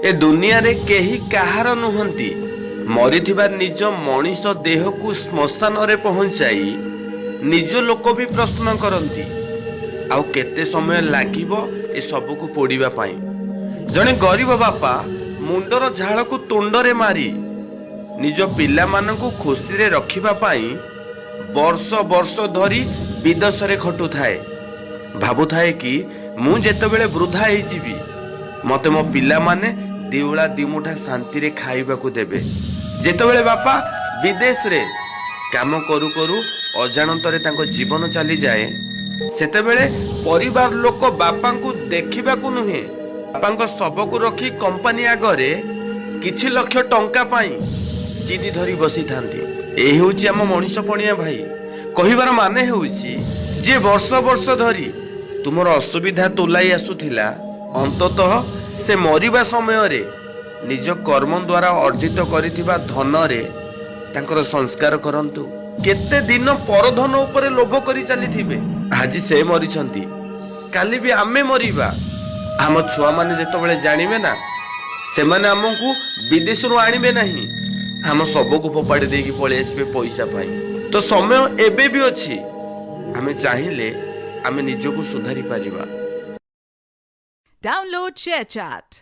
ए दुनिया रे केही काहार नुहंती मरिथिबा निज मनीष देह को श्मशान रे पहुंचाई निज लोक भी प्रश्न करती आउ केते समय लागिबो ए सब को पोड़ीबा पाई। जने गरीब बापा मुंडर झाड़ को तुंडरे मारी निज पिला मानकु खुशी रे रखिबा पाई वर्ष वर्ष धरी विदेश रे खटु थाए। भाबु थाए कि मु जेतेबेले वृद्धा हे जीवी मते मो पिला माने दिउला दिमुठा शांति रे खाइबा को देबे। जेतेबेले बापा विदेश रे काम करू करू अजानतरे तांको जीवन चली जाए सेतेबेले परिवार लोक बापा को देखिबा को नुहे बापा शव को रखी कंपनी आगरे किछि लक्ष टंका पाई जिदी धरी बसी थांती। एही होची हम मनीष पणिया भाई कहिबार माने होची जे वर्ष वर्ष धरी तुमर असुविधा तुलाई आसुथिला अंततः से मरिबा समय रे निज कर्म द्वारा अर्जित करिथिबा धन रे तांकर संस्कार करंतु। केते दिन परधन उपरे लोभ करी चलीथिबे आज से मरिछंती काली भी आमे मरिबा। आम छुआ माने जेतबेले जानिबे ना से माने हमकु विदेश रु आनिबे नहीं हम सब को फोपाड़ी देकी पळे आसबे पैसा पाई। तो समय एबे भी अछि आमे चाहिले आमे निजको सुधारी परिबा। Download ShareChat.